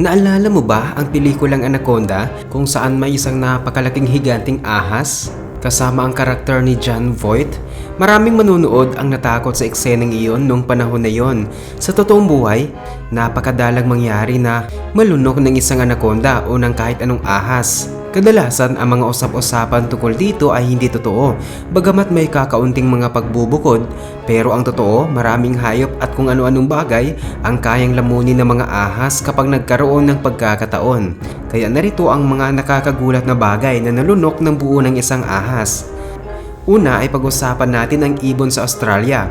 Naalala mo ba ang pelikulang Anaconda kung saan may isang napakalaking higanting ahas kasama ang karakter ni Jon Voight? Maraming manunood ang natakot sa ekseneng iyon nung panahon na iyon. Sa totoong buhay, napakadalang mangyari na malunok ng isang anaconda o ng kahit anong ahas. Kadalasan ang mga usap-usapan tungkol dito ay hindi totoo, bagamat may kakaunting mga pagbubukod, pero ang totoo, maraming hayop at kung ano-anong bagay ang kayang lamunin ng mga ahas kapag nagkaroon ng pagkakataon. Kaya narito ang mga nakakagulat na bagay na nalunok ng buo ng isang ahas. Una ay pag-usapan natin ang ibon sa Australia.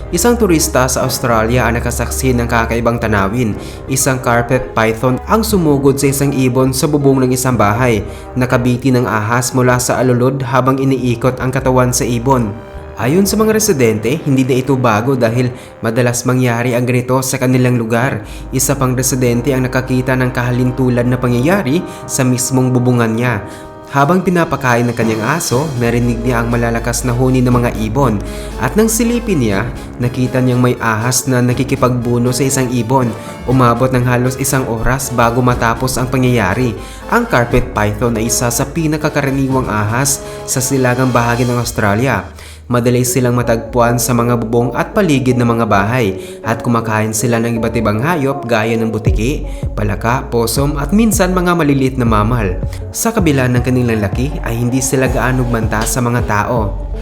Isang turista sa Australia ang nakasaksi ng kakaibang tanawin. Isang carpet python ang sumugod sa isang ibon sa bubong ng isang bahay. Nakabiti ng ahas mula sa alulod habang iniikot ang katawan sa ibon. Ayon sa mga residente, hindi na ito bago dahil madalas mangyari ang ganito sa kanilang lugar. Isa pang residente ang nakakita ng kahalintulad na pangyayari sa mismong bubungan niya. Habang pinapakain ng kanyang aso, narinig niya ang malalakas na huni ng mga ibon at nang silipin niya, nakita niyang may ahas na nakikipagbuno sa isang ibon. Umabot ng halos isang oras bago matapos ang pangyayari. Ang carpet python ay isa sa pinakakaraniwang ahas sa silangang bahagi ng Australia. Madali silang matagpuan sa mga bubong at paligid ng mga bahay at kumakain sila ng iba't ibang hayop gaya ng butiki, palaka, possum at minsan mga maliliit na mammal. Sa kabila ng kanilang laki ay hindi sila gaano banta sa mga tao.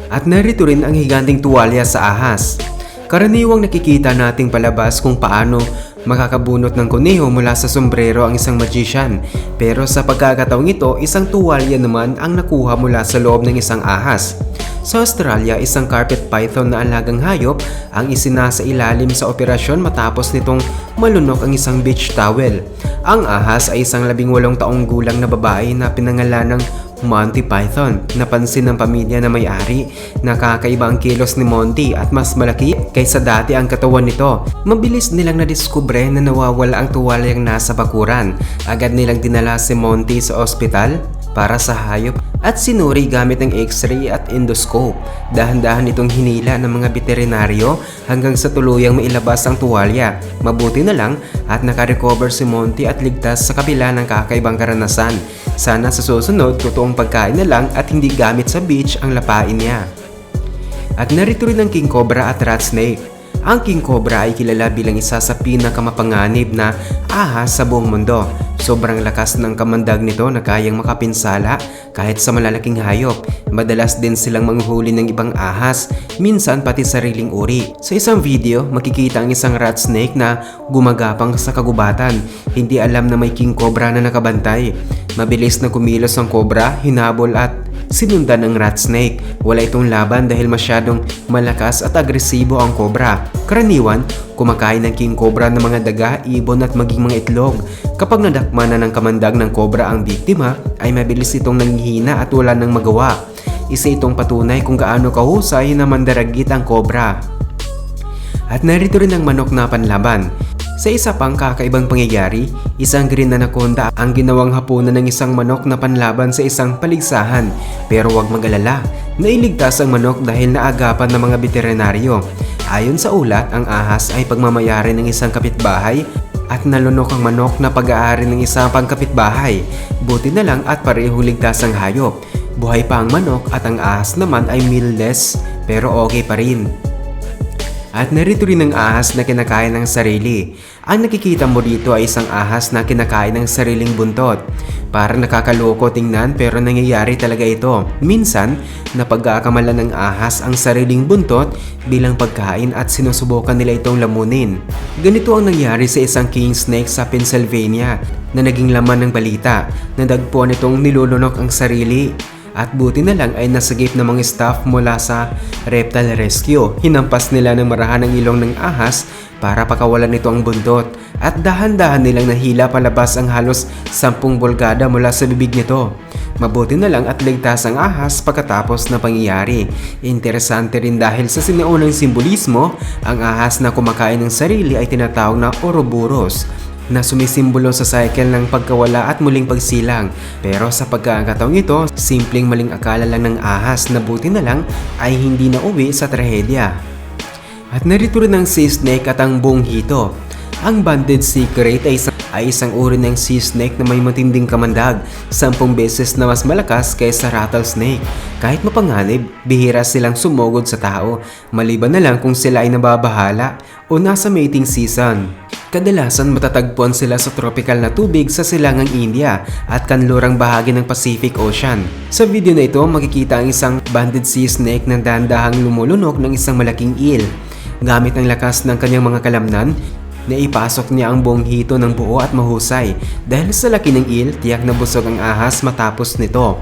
At narito rin ang higanting tuwalya sa ahas. Karaniwang nakikita nating palabas kung paano makakabunot ng kuneho mula sa sombrero ang isang magician. Pero sa pagkakataong ito, isang tuwalya naman ang nakuha mula sa loob ng isang ahas. Sa Australia, isang carpet python na alagang hayop ang isinasa ilalim sa operasyon matapos nitong malunok ang isang beach towel. Ang ahas ay isang 18 taong gulang na babae na pinangalan ng Monty Python. Napansin ng pamilya na may-ari na kakaiba ang kilos ni Monty at mas malaki kaysa dati ang katawan nito. Mabilis nilang nadiskubre na nawawala ang tuwalyang nasa bakuran. Agad nilang dinala si Monty sa ospital para sa hayop at sinuri gamit ng x-ray at endoscope. Dahan-dahan itong hinila ng mga veterinaryo hanggang sa tuluyang mailabas ang tuwalya. Mabuti na lang at nakarecover si Monty at ligtas sa kabila ng kakaibang karanasan. Sana sa susunod, totoong pagkain na lang at hindi gamit sa beach ang lapain niya. At narito rin ang king cobra at rat snake. Ang king cobra ay kilala bilang isa sa pinakamapanganib na ahas sa buong mundo. Sobrang lakas ng kamandag nito na kayang makapinsala kahit sa malalaking hayop. Madalas din silang manghuli ng ibang ahas, minsan pati sariling uri. Sa isang video, makikita ang isang rat snake na gumagapang sa kagubatan. Hindi alam na may king cobra na nakabantay. Mabilis na kumilos ang cobra, hinabol at sinundan ng rat snake. Wala itong laban dahil masyadong malakas at agresibo ang cobra. Karaniwan, kumakain ng king cobra ng mga daga, ibon at maging mga itlog. Kapag nadakma na ng kamandag ng cobra ang biktima, ay mabilis itong nanghihina at wala nang magawa. Isa itong patunay kung gaano kahusay na mandaragit ang cobra. At narito rin ang manok na panlaban. Sa isa pang kakaibang pangyayari, isang green anaconda ang ginawang hapunan ng isang manok na panlaban sa isang paligsahan. Pero huwag mag-alala, nailigtas ang manok dahil naagapan ng mga veterinaryo. Ayon sa ulat, ang ahas ay pagmamayari ng isang kapitbahay at nalunok ang manok na pag-aari ng isang pangkapitbahay. Buti na lang at pareho ligtas ang hayop. Buhay pa ang manok at ang ahas naman ay mealless pero okay pa rin. At narito rin ang ahas na kinakain ng sarili. Ang nakikita mo dito ay isang ahas na kinakain ng sariling buntot. Parang nakakaloko tingnan pero nangyayari talaga ito. Minsan, napagkakamalan ng ahas ang sariling buntot bilang pagkain at sinusubukan nila itong lamunin. Ganito ang nangyari sa isang king snake sa Pennsylvania na naging laman ng balita. Nadagpuan itong nilulunok ang sarili. At buti na lang ay nasagip ng mga staff mula sa Reptile Rescue. Hinampas nila ng marahan ang ilong ng ahas para pakawalan nito ang buntot. At dahan-dahan nilang nahila palabas ang halos 10 bulgada mula sa bibig nito. Mabuti na lang at ligtas ang ahas pagkatapos na pangyayari. Interesante rin dahil sa sinaunang simbolismo, ang ahas na kumakain ng sarili ay tinatawag na Ouroboros, na sumisimbolo sa cycle ng pagkawala at muling pagsilang. Pero sa pagkakataong ito, simpleng maling akala lang ng ahas na buti na lang ay hindi na uwi sa trahedya. At narito rin ang sea snake at ang buong hito. Ang banded sea crate ay isang uri ng sea snake na may matinding kamandag, 10 beses na mas malakas kaysa rattlesnake. Kahit mapanganib, bihira silang sumugod sa tao, maliban na lang kung sila ay nababahala o nasa mating season. Kadalasan matatagpuan sila sa tropical na tubig sa silangang India at kanlurang bahagi ng Pacific Ocean. Sa video na ito, makikita ang isang banded sea snake na dahan-dahang lumulunok ng isang malaking eel. Gamit ang lakas ng kanyang mga kalamnan, naipasok niya ang buong hito ng buo at mahusay. Dahil sa laki ng eel, tiyak na busog ang ahas matapos nito.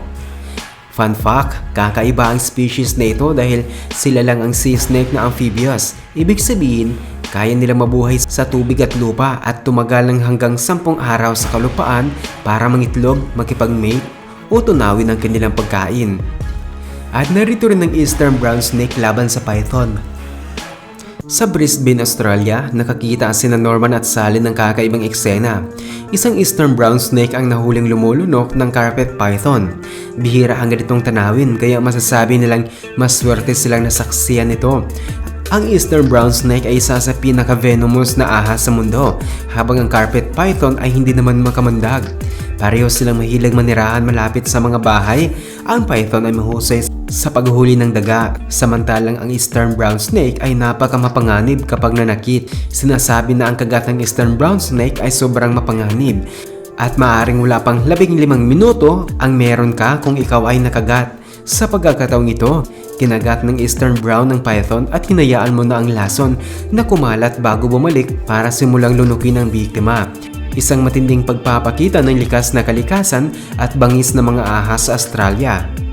Fun fact, kakaiba ang species na ito dahil sila lang ang sea snake na amphibious. Ibig sabihin, kaya nilang mabuhay sa tubig at lupa at tumagal ng hanggang 10 araw sa kalupaan para mangitlog, makipag-mate o tunawin ang kanilang pagkain. At narito rin ang eastern brown snake laban sa python. Sa Brisbane, Australia, nakakita sina Norman at Sally ng kakaibang eksena. Isang eastern brown snake ang nahuling lumulunok ng carpet python. Bihira ang ganitong tanawin kaya masasabi nilang maswerte silang nasaksiyan ito. Ang eastern brown snake ay isa sa pinaka-venomous na ahas sa mundo, habang ang carpet python ay hindi naman makamandag. Pareho silang mahilig manirahan malapit sa mga bahay. Ang python ay mahusay sa paghuli ng daga, samantalang ang eastern brown snake ay napakamapanganib kapag nanakit. Sinasabi na ang kagat ng eastern brown snake ay sobrang mapanganib at maaaring wala pang 15 minuto ang meron ka kung ikaw ay nakagat. Sa pagkakataong ito, kinagat ng eastern brown ng python at hinayaan mo na ang lason na kumalat bago bumalik para simulang lunukin ang biktima. Isang matinding pagpapakita ng likas na kalikasan at bangis ng mga ahas sa Australia.